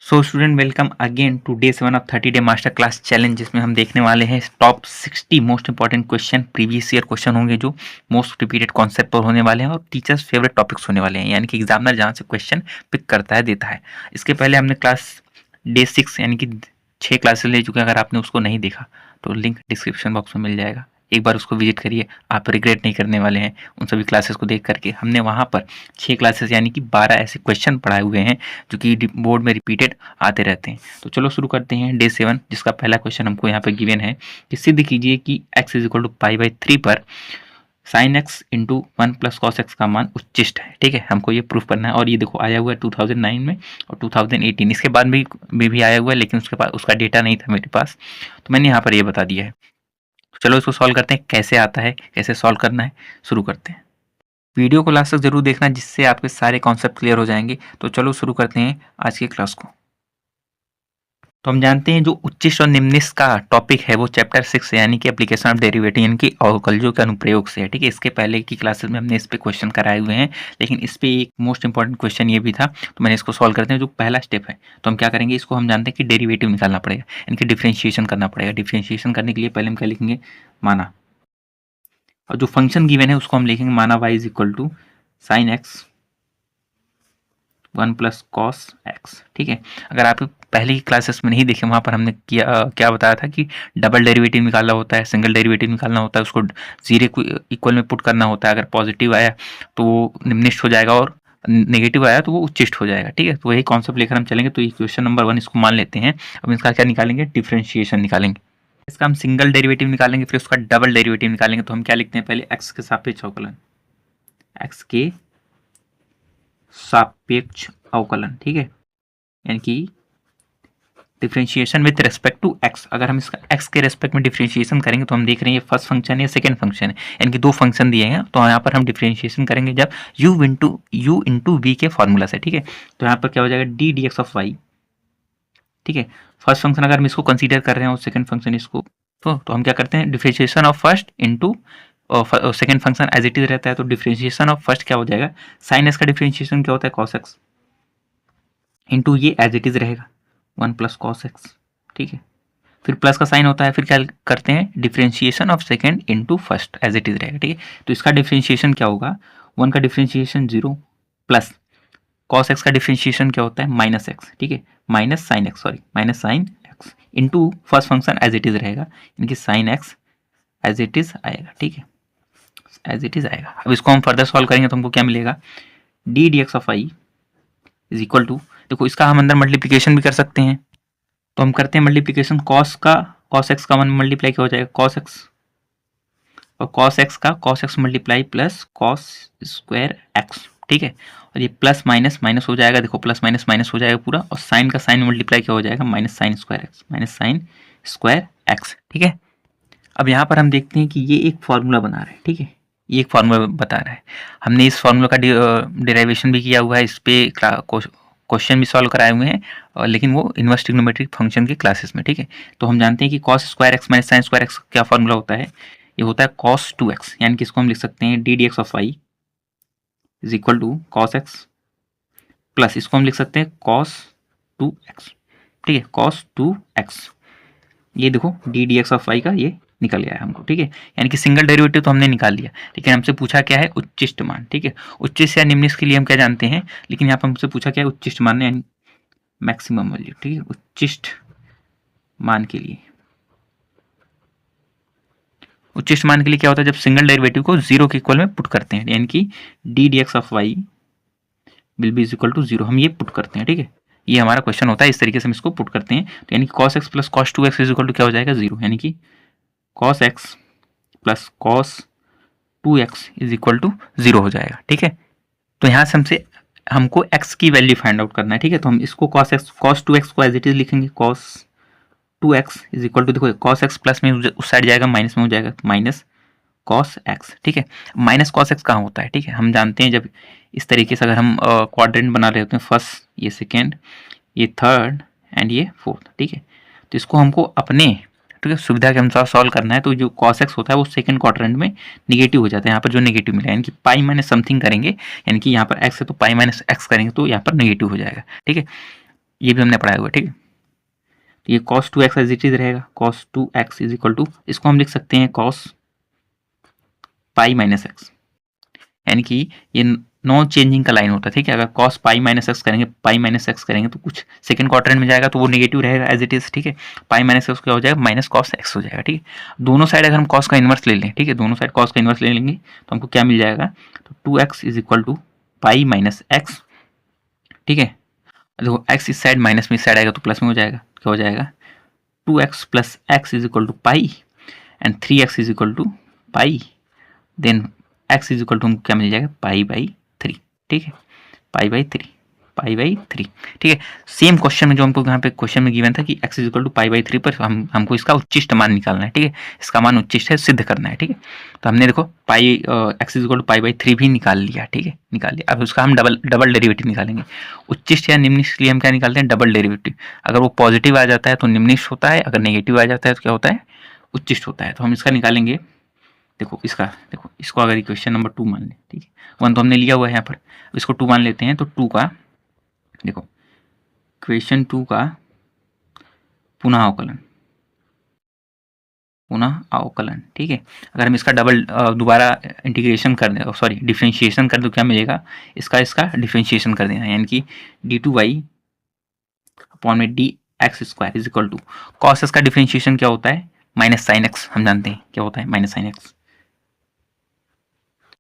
So student welcome again to day 7 of 30 day master class challenge, जिसमें हम देखने वाले हैं top 60 most important question, previous year question होंगे जो मोस्ट रिपीटेड कॉन्सेप्ट पर होने वाले हैं और टीचर्स फेवरेट टॉपिक्स होने वाले हैं, यानी कि एग्जामिनर जहाँ से क्वेश्चन पिक करता है देता है। इसके पहले हमने क्लास डे 6 यानी कि 6 क्लासेस ले चुके हैं। अगर आपने उसको नहीं देखा तो लिंक डिस्क्रिप्शन बॉक्स में मिल जाएगा, एक बार उसको विजिट करिए, आप रिग्रेट नहीं करने वाले हैं उन सभी क्लासेस को देख करके। हमने वहाँ पर 6 क्लासेस यानी कि 12 ऐसे क्वेश्चन पढ़ाए हुए हैं जो कि बोर्ड में रिपीटेड आते रहते हैं। तो चलो शुरू करते हैं डे 7, जिसका पहला क्वेश्चन हमको यहाँ पर गिवन है कि सिद्ध कीजिए कि x इज इक्वल टू पाई/3 पर sign x into 1 plus cos x का मान उच्चिष्ट है। ठीक है, हमको ये प्रूफ करना है। और ये देखो आया हुआ है 2009 में और 2018, इसके बाद भी आया हुआ है, लेकिन उसके पास उसका डेटा नहीं था मेरे पास, तो मैंने यहाँ पर ये बता दिया है। चलो इसको सॉल्व करते हैं, कैसे आता है, कैसे सॉल्व करना है, शुरू करते हैं। वीडियो को लास्ट तक जरूर देखना, जिससे आपके सारे कॉन्सेप्ट क्लियर हो जाएंगे। तो चलो शुरू करते हैं आज की क्लास को। तो हम जानते हैं जो उच्चिष्ट और निम्निष्ठ का टॉपिक है वो चैप्टर 6 यानी कि एप्लीकेशन ऑफ डेरिवेटिव यानी कि अवकलजों के अनुप्रयोग से है। ठीक है, इसके पहले की क्लासेस में हमने इस पे क्वेश्चन कराए हुए हैं, लेकिन इस पे एक मोस्ट इंपॉर्टेंट क्वेश्चन ये भी था, तो मैंने इसको सॉल्व करते हैं। जो पहला स्टेप है तो हम क्या करेंगे, इसको हम जानते हैं कि डेरिवेटिव निकालना पड़ेगा, यानी कि डिफ्रेंशिएशन करना पड़ेगा। डिफ्रेंशिएशन करने के लिए पहले हम क्या लिखेंगे, माना, और जो फंक्शन गिवन है उसको हम लिखेंगे माना y is equal to sine x 1 plus cos x. ठीक है, अगर आप पहले की क्लासेस में नहीं देखे, वहाँ पर हमने क्या बताया था कि डबल डेरिवेटिव निकालना होता है, सिंगल डेरिवेटिव निकालना होता है, उसको जीरो को इक्वल में पुट करना होता है। अगर पॉजिटिव आया तो वो निम्निष्ठ हो जाएगा और नेगेटिव आया तो वो उच्चिष्ट हो जाएगा। ठीक है, तो वही कॉन्सेप्ट लेकर हम चलेंगे। तो इक्वेशन नंबर 1 इसको मान लेते हैं। अब इसका क्या निकालेंगे, डिफ्रेंशिएशन निकालेंगे। इसका हम सिंगल डेरिवेटिव निकालेंगे, फिर उसका डबल डेरिवेटिव निकालेंगे। तो हम क्या लिखते हैं, पहले एक्स के सापेक्ष अवकलन, एक्स के सापेक्ष अवकलन। ठीक है, यानी कि differentiation with respect to x. अगर हम इसका एक्स के रेस्पेक्ट में डिफरेंशिएशन करेंगे तो हम देख रहे हैं ये फर्स्ट फंक्शन है, सेकंड फंक्शन है, यानी कि दो फंक्शन दिए हैं। तो यहाँ पर हम डिफरेंशिएशन करेंगे जब u इंटू वी के फॉर्मूला से। ठीक है, तो यहाँ पर क्या हो जाएगा, d d x of y. ठीक है, फर्स्ट फंक्शन अगर हम इसको कंसीडर कर रहे हैं और सेकंड फंक्शन इसको, तो हम क्या करते हैं, differentiation of first into second function as it is रहता है। तो डिफरेंशिएशन ऑफ फर्स्ट क्या हो जाएगा, साइन एक्स का डिफरेंशिएशन क्या होता है, कॉस एक्स, इंटू ये एज इट इज रहेगा 1 प्लस कॉस एक्स। ठीक है, फिर प्लस का साइन होता है, फिर क्या करते हैं, differentiation of second into first as it is रहेगा। ठीक है, तो इसका डिफरेंशिएशन क्या होगा, 1 का डिफरेंशिएशन 0 प्लस कॉस एक्स का डिफरेंशिएशन क्या होता है, माइनस एक्स। ठीक है, minus sine x, sorry minus sine x into first function as it is रहेगा, इनकी sine x as it is आएगा। ठीक है, एज इट इज आएगा। अब इसको हम फर्दर सॉल्व करेंगे तो हमको क्या मिलेगा, d d x of I is equal to, देखो इसका हम अंदर मल्टीप्लीकेशन भी कर सकते हैं, तो हम करते हैं मल्टीप्लीकेशन, कॉस एक्स का 1 मल्टीप्लाई क्या हो जाएगा, कॉस एक्स, और कॉस एक्स का cos x multiply plus cos square x. ठीक है, और ये प्लस माइनस माइनस हो जाएगा, देखो प्लस माइनस माइनस हो जाएगा पूरा, और साइन का साइन मल्टीप्लाई क्या हो जाएगा, minus sine square x, minus sine square x. ठीक है, अब यहाँ पर हम देखते हैं कि ये एक फार्मूला बना रहे हैं। ठीक है, ये एक फार्मूला बता रहा है, हमने इस फार्मूला का डेरिवेशन भी किया हुआ है, इस पे क्वेश्चन भी सॉल्व कराए हुए हैं, लेकिन वो इनवर्स ट्रिग्नोमेट्रिक फंक्शन के क्लासेस में। ठीक है, तो हम जानते हैं कि cos square x minus sine square x क्या फार्मूला होता है, ये होता है कॉस 2x, यानी कि इसको हम लिख सकते हैं d d x of y is equal to cos x plus इसको हम लिख सकते हैं कॉस 2x। ठीक है, कॉस 2x, ये देखो d d x of y का ये निकल गया है हमको। ठीक है, यानी कि सिंगल डेरिवेटिव तो हमने निकाल लिया, लेकिन हमसे पूछा क्या है, उच्चिष्ट मान। ठीक है, उच्चिष्ट या निम्निष्ठ के लिए हम क्या जानते हैं, लेकिन यहाँ पर हमसे पूछा क्या है, उच्चिष्ट मान, यानी मैक्सिमम वैल्यू। ठीक है, उच्चिष्ट मान के लिए, उच्चिष्ट मान के लिए क्या होता है, जब सिंगल डेरिवेटिव को 0 के इक्वल में पुट करते हैं, यानी कि d d x of y will be is equal to 0, हम ये पुट करते हैं। ठीक है, ये हमारा क्वेश्चन होता है, इस तरीके से हम इसको पुट करते हैं। तो यानी कि cos x plus cos 2x is equal to क्या हो जाएगा, 0, यानी कि cos x plus cos 2x is equal to 0 हो जाएगा। ठीक है, तो यहाँ से हमको x की वैल्यू फाइंड आउट करना है। ठीक है, तो हम इसको cos 2x को एज इट इज लिखेंगे, cos 2x is equal to, देखो cos x प्लस में उस साइड जाएगा, माइनस में हो जाएगा, माइनस cos x। ठीक है, माइनस cos x कहाँ होता है, ठीक है, हम जानते हैं जब इस तरीके से अगर हम क्वाड्रेंट बना रहे होते हैं, फर्स्ट, ये सेकेंड, ये थर्ड एंड ये फोर्थ। ठीक है, तो इसको हमको अपने, ठीक है, सुविधा के अनुसार सॉल्व करना है। तो जो cos x होता है वो सेकंड क्वाड्रेंट में निगेटिव हो जाता है, यहाँ पर जो निगेटिव मिला, यानी कि पाई माइनस समथिंग करेंगे, यानी कि यहाँ पर x है तो पाई माइनस एक्स करेंगे तो यहाँ पर निगेटिव हो जाएगा। ठीक है, ये भी हमने पढ़ाया हुआ है, ठीक है। तो ये cos 2x as it is रहेगा, cos 2x is equal to, इसको हम लिख सकते हैं cos पाई माइनस एक्स, यानी कि ये नॉन चेंजिंग का लाइन होता है, ठीक है। अगर cos पाई माइनस एक्स करेंगे, पाई माइनस एक्स करेंगे तो कुछ सेकंड क्वाड्रेंट में जाएगा तो वो नेगेटिव रहेगा एज इट इज, ठीक है। पाई माइनस एक्स क्या हो जाएगा, माइनस कॉस एक्स हो जाएगा, ठीक है। दोनों साइड अगर हम cos का इन्वर्स ले लें, ठीक है, दोनों साइड cos का इन्वर्स ले लेंगे तो हमको क्या मिल जाएगा, तो 2x is equal to pi minus x, ठीक है। देखो x इस साइड माइनस में इस साइड आएगा तो प्लस में हो जाएगा, क्या हो जाएगा 2x plus x is equal to pi and 3x is equal to pi, then x is equal to हमको क्या मिल जाएगा, पाई बाई 3, ठीक है, पाई बाई 3, पाई बाई 3, ठीक है। सेम क्वेश्चन में जो हमको यहाँ पे क्वेश्चन में गिवन था कि x is equal to pi by 3 पर हमको इसका उच्चिष्ट मान निकालना है, ठीक है, इसका मान उच्चिष्ट है सिद्ध करना है, ठीक है। तो हमने देखो pi x is equal to pi by 3 भी निकाल लिया, ठीक है, निकाल लिया। अब उसका हम डबल डेरिवेटिव निकालेंगे। उच्चिष्ट या निम्निष्ट के लिए हम क्या निकालते हैं, डबल डेरिवेटिव। अगर वो पॉजिटिव आ जाता है तो निम्निष्ट होता है, अगर नेगेटिव आ जाता है तो क्या होता है, उच्चिष्ट होता है। तो हम इसका निकालेंगे, देखो इसका, देखो इसको अगर इक्वेशन नंबर 2 मान लें, ठीक है, 1 तो हमने लिया हुआ है यहाँ पर, इसको 2 मान लेते हैं। तो 2 का देखो इक्वेशन 2 का पुनः अवकलन, पुनः अवकलन, ठीक है। अगर हम इसका डबल दोबारा इंटीग्रेशन कर दें, सॉरी डिफरेंशिएशन कर दो, क्या मिलेगा, इसका डिफरेंशिएशन कर देना, यानी कि d2y अपॉन में dx square is equal to cos x का डिफरेंशिएशन क्या होता है, माइनस साइन एक्स, हम जानते हैं क्या होता है माइनस साइन एक्स,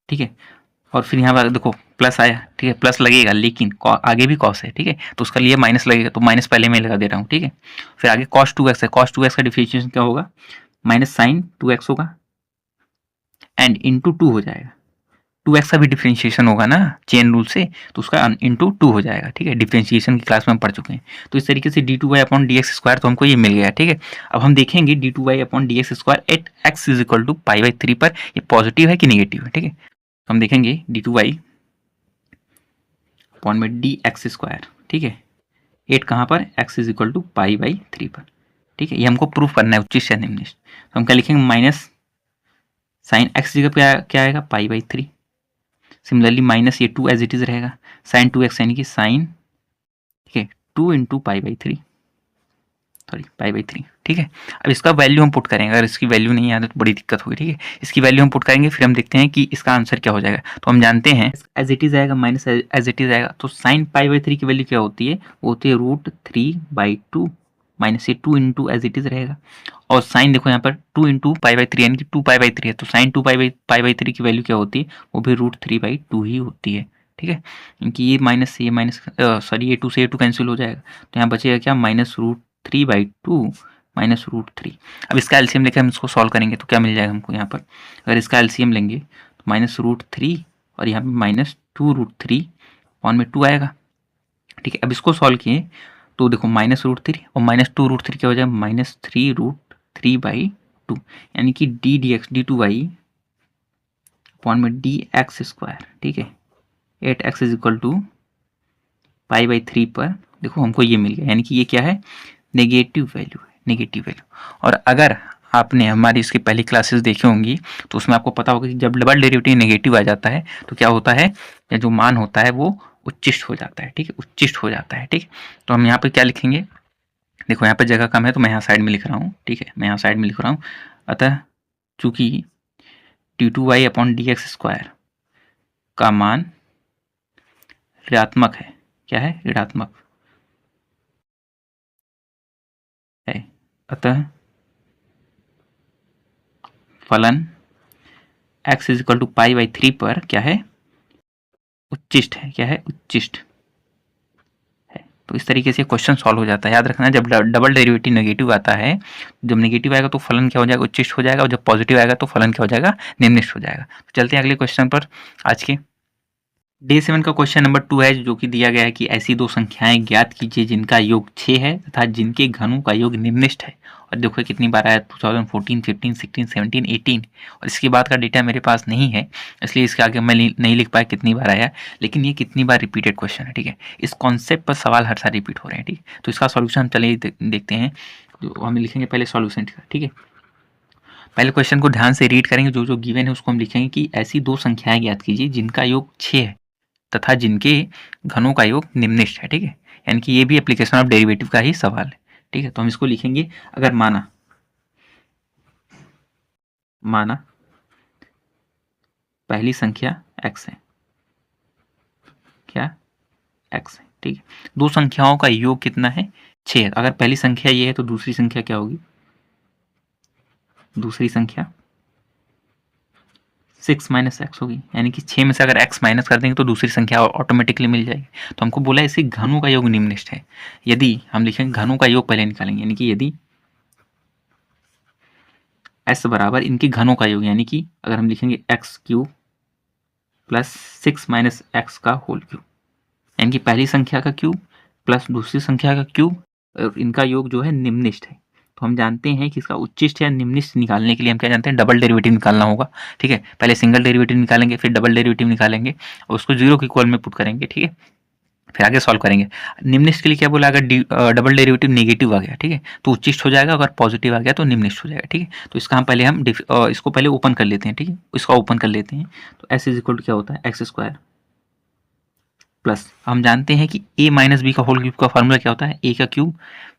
ठीक है। और फिर यहाँ पर देखो प्लस आया, ठीक है, प्लस लगेगा लेकिन आगे भी कॉस है, ठीक है, तो उसका लिए माइनस लगेगा, तो माइनस पहले मैं लगा दे रहा हूँ, ठीक है। फिर आगे cos 2x है, cos 2x का डिफरेंशिएशन क्या होगा, माइनस साइन 2x होगा एंड इंटू 2 हो जाएगा। 2x का भी डिफरेंशिएशन होगा ना चेन रूल से, तो उसका इंटू 2 हो जाएगा, ठीक है। डिफरेंशिएशन की क्लास में हम पढ़ चुके हैं। तो इस तरीके से d2y अपॉन dx स्क्वायर तो हमको ये मिल गया, ठीक है। अब हम देखेंगे d2y upon dx square at x is equal to pi by 3 पर ये पॉजिटिव है कि निगेटिव है, ठीक है। तो हम देखेंगे d2y अपॉन में dx स्क्वायर, ठीक है, 8 कहाँ पर, x is equal to pi by 3 पर, ठीक है। ये हमको प्रूफ करना है उच्चिष्ट या निम्निष्ट। तो हम क्या लिखेंगे, माइनस साइन एक्स जगह क्या आएगा, पाई बाई 3। सिमिलरली माइनस ये 2 एज इट इज रहेगा, साइन 2x यानी कि साइन, ठीक है, 2 into pi by 3, sorry pi by 3, ठीक है। अब इसका वैल्यू हम पुट करेंगे, अगर इसकी वैल्यू नहीं आती तो बड़ी दिक्कत होगी, ठीक है। इसकी वैल्यू हम पुट करेंगे, फिर हम देखते हैं कि इसका आंसर क्या हो जाएगा। तो हम जानते हैं एज इट इज आएगा, माइनस एज इट इज आएगा, तो साइन पाई बाई 3 की वैल्यू क्या होती है, वो होती है √3/2 माइनस ये 2 इंटू एज इट इज रहेगा। और साइन देखो यहाँ पर 2 इंटू पाई बाई 3 यानी कि 2 पाई बाई 3 है, तो साइन 2 पाई बाई 3 की वैल्यू क्या होती है, वो भी √3/2 ही होती है, ठीक है। क्योंकि ये माइनस से ये माइनस, सॉरी ये 2 से ये 2 कैंसिल हो जाएगा, तो यहाँ बचेगा क्या, माइनस √3/2 माइनस √3। अब इसका एलसीएम लेकर हम इसको सॉल्व करेंगे तो क्या मिल जाएगा हमको यहाँ पर, अगर इसका एलसीएम लेंगे तो माइनस √3 और यहाँ पे माइनस 2√3 ऑन में 2 आएगा, ठीक है। अब इसको सॉल्व किए तो देखो माइनस √3 और माइनस 2√3 क्या हो जाएगा, माइनस 3√3/2, यानी कि d2y अपॉन में dx स्क्वायर, ठीक है, 8x is equal to pi by 3 पर देखो हमको ये मिल गया, यानी कि ये क्या है, नेगेटिव वैल्यू है, नेगेटिव वैल्यू। और अगर आपने हमारी इसकी पहली क्लासेस देखी होंगी तो उसमें आपको पता होगा कि जब डबल डेरिवेटिव नेगेटिव आ जाता है तो क्या होता है, या जो मान होता है वो उच्चिष्ट हो जाता है, ठीक है, उच्चिष्ट हो जाता है, ठीक। तो हम यहाँ पे क्या लिखेंगे, देखो यहाँ पे जगह कम है तो मैं यहाँ साइड में लिख रहा हूँ, ठीक है, मैं यहाँ साइड में लिख रहा हूँ। अतः चूंकि d2y अपॉन dx स्क्वायर का मान ऋणात्मक है, क्या है, ऋणात्मक है, अतः फलन x is equal to pi by 3 पर क्या है, उच्चिष्ट है, क्या है, उच्चिष्ट है। तो इस तरीके से क्वेश्चन सॉल्व हो जाता है। याद रखना जब डबल डेरिवेटिव नेगेटिव आता है, जब नेगेटिव आएगा तो फलन क्या हो जाएगा, उच्चिष्ट हो जाएगा, और जब पॉजिटिव आएगा तो फलन क्या हो जाएगा, निम्निष्ट हो जाएगा। तो चलते हैं अगले क्वेश्चन पर। आज के डे 7 का क्वेश्चन नंबर 2 है, जो कि दिया गया है कि ऐसी दो संख्याएं ज्ञात कीजिए जिनका योग 6 है तथा जिनके घनों का योग निम्निष्ट है। और देखो कितनी बार आया, 2014, 15, 16, 17, 18, और इसके बाद का डेटा मेरे पास नहीं है इसलिए इसके आगे मैं नहीं लिख पाया कितनी बार आया, लेकिन ये कितनी बार रिपीटेड क्वेश्चन है, ठीक है। इस कॉन्सेप्ट पर सवाल हर साल रिपीट हो रहे हैं, ठीक है। तो इसका सॉल्यूशन हम चलिए देखते हैं। तो हम लिखेंगे पहले सॉल्यूशन, ठीक है। पहले क्वेश्चन को ध्यान से रीड करेंगे, जो गिवन है उसको हम लिखेंगे कि ऐसी दो संख्याएं ज्ञात कीजिए जिनका योग 6 है तथा जिनके घनों का योग निम्निष्ट है, ठीक है। यानी कि ये भी एप्लीकेशन ऑफ डेरिवेटिव का ही सवाल है, ठीक है। तो हम इसको लिखेंगे, अगर माना पहली संख्या x है, क्या x है, ठीक है। दो संख्याओं का योग कितना है, 6। अगर पहली संख्या ये है तो दूसरी संख्या क्या होगी, दूसरी संख्या 6 माइनस एक्स होगी, यानी कि 6 में से अगर x माइनस कर देंगे तो दूसरी संख्या ऑटोमेटिकली मिल जाएगी। तो हमको बोला इसे घनों का योग निम्नलिखित है। यदि हम लिखेंगे घनों का योग पहले निकालेंगे, यानी कि यदि s बराबर इनके घनों का योग, यानी कि अगर हम लिखेंगे x cube plus 6 minus x का होल क्यूब, यानी कि पहली संख्या का क्यूब प्लस दूसरी संख्या का क्यूब, और इनका योग जो है निम्नलिखित है। तो हम जानते हैं कि इसका उच्चिष्ट या निम्नलिखित निकालने के लिए हम क्या जानते हैं, डबल डेरिवेटिव निकालना होगा, ठीक है। पहले सिंगल डेरिवेटिव निकालेंगे, फिर डबल डेरिवेटिव निकालेंगे और उसको जीरो के इक्वल में पुट करेंगे, ठीक है। फिर आगे सॉल्व करेंगे। निम्नलिखित के लिए क्या बोला, अगर डबल डेरिवेटिव नेगेटिव आ गया, ठीक है, तो उच्चिष्ट हो जाएगा, अगर पॉजिटिव आ गया तो निम्नलिखित हो जाएगा, ठीक है। तो इसका हम इसको पहले ओपन कर लेते हैं, ठीक है, इसका ओपन कर लेते हैं। तो एस इज इक्वल टू क्या होता है, एक्स स्क्वायर प्लस, हम जानते हैं कि a माइनस बी का होल क्यूब का फॉर्मूला क्या होता है, a का क्यूब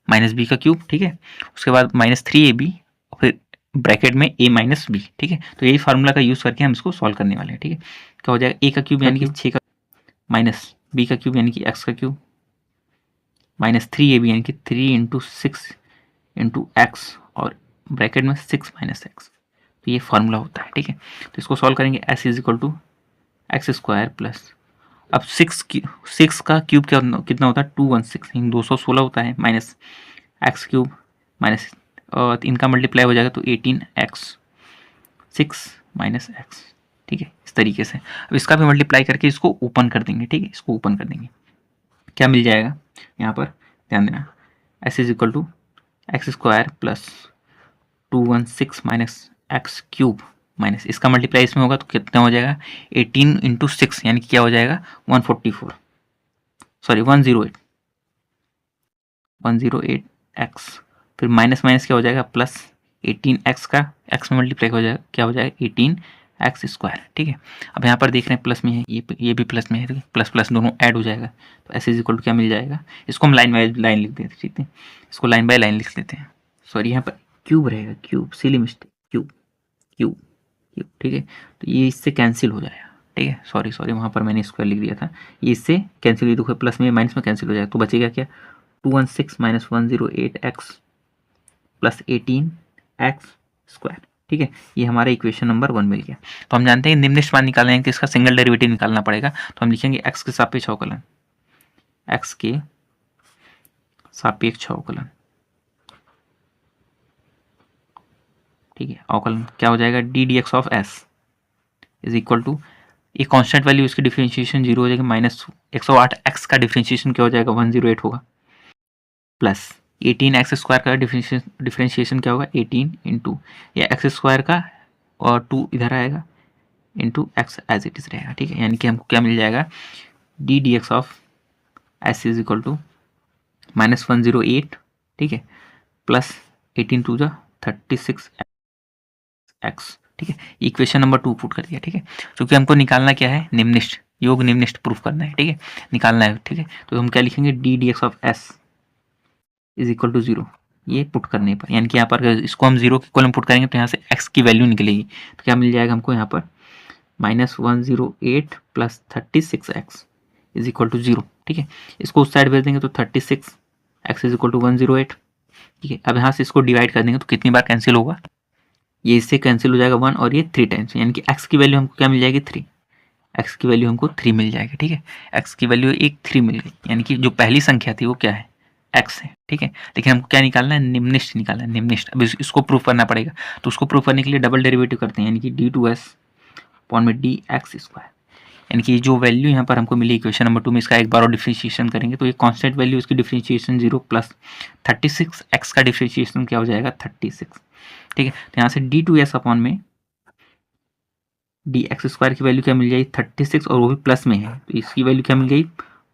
माइनस बी का क्यूब, ठीक है। उसके बाद माइनस 3ab, फिर ब्रैकेट में a माइनस बी, ठीक है। तो यही फार्मूला का यूज़ करके हम इसको सॉल्व करने वाले हैं, ठीक है। क्या हो जाएगा, a का क्यूब यानी कि 6 का माइनस b का क्यूब यानी कि x का क्यूब माइनस 3ab यानी कि 3 इंटू 6 इंटू एक्स और ब्रैकेट में 6 माइनस एक्स। तो ये फार्मूला होता है, ठीक है। तो इसको सॉल्व करेंगे, s is equal to x square plus, अब 6 का क्यूब कितना होता है, 216 216 होता है, माइनस एक्स क्यूब माइनस इनका मल्टीप्लाई हो जाएगा तो 18x 6 माइनस एक्स, ठीक है, इस तरीके से। अब इसका भी मल्टीप्लाई करके इसको ओपन कर देंगे, ठीक है, इसको ओपन कर देंगे, क्या मिल जाएगा यहाँ पर, ध्यान देना, s is equal to x square plus 216 minus x cube minus इसका मल्टीप्लाई इसमें होगा तो कितना हो जाएगा, 18 इंटू 6 यानी कि क्या हो जाएगा 144, सॉरी 108 एक्स, फिर माइनस माइनस क्या हो जाएगा प्लस 18x का x में मल्टीप्लाई हो जाएगा, क्या हो जाएगा 18x स्क्वायर, ठीक है। अब यहाँ पर देख रहे हैं प्लस में है, ये भी प्लस में है, प्लस प्लस दोनों ऐड हो जाएगा, तो एस इज इक्वल टू क्या मिल जाएगा, इसको हम लाइन बाय लाइन लिख देते हैं, ठीक है, इसको लाइन बाय लाइन लिख लेते हैं, सॉरी यहाँ पर क्यूब रहेगा, cube silly mistake, cube cube cube, ठीक है। तो ये इससे कैंसिल हो जाएगा, ठीक है, सॉरी वहाँ पर मैंने स्क्वायर लिख दिया था, ये इससे कैंसिल, ये देखो प्लस में माइनस में कैंसिल हो जाएगा, तो बचेगा क्या 216 minus 108x plus 18x square, ठीक है। ये हमारा इक्वेशन नंबर 1 मिल गया। तो हम जानते हैं निम्नलिखित मान निकालना है कि इसका सिंगल डेरिवेटिव निकालना पड़ेगा, तो हम लिखेंगे x के सापेक्ष अवकलन, x के सापेक्ष अवकलन, ठीक है, अवकलन क्या हो जाएगा d d x of s is equal to, ये कांस्टेंट वैल्यू इसकी डिफरेंशिएशन 0 हो जाएगी, माइनस 108 x का डिफरेंशिएशन क्या हो जाएगा 108 होगा, प्लस 18x स्क्वायर का डिफरेंशिएशन क्या होगा 18 इंटू या एक्स स्क्वायर का और 2 इधर आएगा into x as it is रहेगा, ठीक है। यानी कि हमको क्या मिल जाएगा d d x of s is equal to minus 108, ठीक है, प्लस 18 टू द 36 एक्स, ठीक है। इक्वेशन नंबर 2 पुट कर दिया, ठीक है। क्योंकि हमको निकालना क्या है, निम्नलिखित योग निम्नलिखित प्रूफ करना है, ठीक है, निकालना है, ठीक है। तो हम क्या लिखेंगे d d x of s is equal to 0, ये पुट करने पर, यानी कि यहाँ पर इसको हम 0 के इक्वल में पुट करेंगे तो यहाँ से x की वैल्यू निकलेगी, तो क्या मिल जाएगा हमको यहाँ पर minus 108 plus 36x is equal to 0, ठीक है। इसको उस साइड भेज देंगे तो 36x इज इक्वल टू 108, ठीक है। अब यहाँ से इसको डिवाइड कर देंगे तो कितनी बार कैंसिल होगा, ये इससे कैंसिल हो जाएगा 1 और ये 3 टाइम्स, यानी कि x की वैल्यू हमको क्या मिल जाएगी 3, x की वैल्यू हमको 3 मिल जाएगी, ठीक है। x की वैल्यू 3 मिल गई, यानी कि जो पहली संख्या थी वो क्या है x है, ठीक है। लेकिन हमको क्या निकालना है, निम्नलिखित निकालना है, निम्नलिखित। अब इसको प्रूफ करना पड़ेगा, तो उसको प्रूफ करने के लिए डबल डेरिवेटिव करते हैं, यानी कि d2s अपॉन में dx स्क्वायर, यानी कि जो वैल्यू यहाँ पर हमको मिली इक्वेशन नंबर 2 में, इसका एक बार और डिफरेंशिएशन करेंगे तो ये कांस्टेंट वैल्यू इसकी डिफरेंशिएशन 0 प्लस 36x का डिफरेंशिएशन क्या हो जाएगा 36, ठीक है। तो यहाँ से d2s अपॉन में dx स्क्वायर की वैल्यू क्या मिल जाएगी 36 और वो भी प्लस में है, तो इसकी वैल्यू क्या मिल गई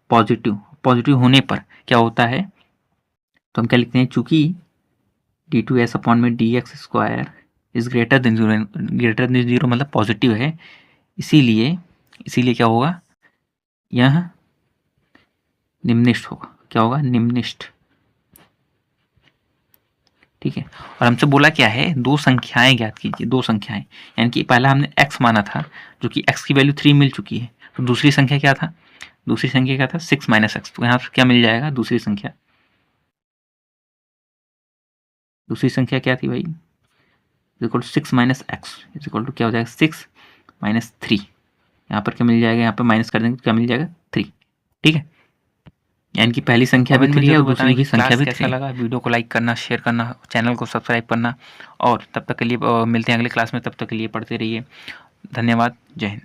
पॉजिटिव होने पर क्या होता है, तो हम क्या लिखते हैं, चूंकि d2s अपॉन में dx square is greater than 0 मतलब पॉजिटिव है, इसीलिए क्या होगा, यह निम्नलिखित होगा, क्या होगा, निम्निष्ठ। ठीक है, और हमसे बोला क्या है, दो संख्याएं ज्ञात कीजिए, दो संख्याएं, यानी कि पहला हमने x माना था जो कि x की वैल्यू 3 मिल चुकी है, तो दूसरी संख्या क्या था, दूसरी संख्या क्या था 6 माइनस एक्स। तो यहाँ से क्या मिल जाएगा, दूसरी संख्या, दूसरी संख्या क्या थी भाई, equal to 6 minus X equal to क्या हो जाएगा 6 माइनस 3। यहाँ पर क्या मिल जाएगा, यहाँ पर माइनस कर देंगे तो क्या मिल जाएगा 3। ठीक है, यानी कि पहली संख्या भी 3 है और दूसरी की संख्या भी 3 है। लगा वीडियो को लाइक करना, शेयर करना, चैनल को सब्सक्राइब करना, और तब तक के लिए मिलते हैं अगली क्लास में, तब तक के लिए पढ़ते रहिए। धन्यवाद, जय हिंद।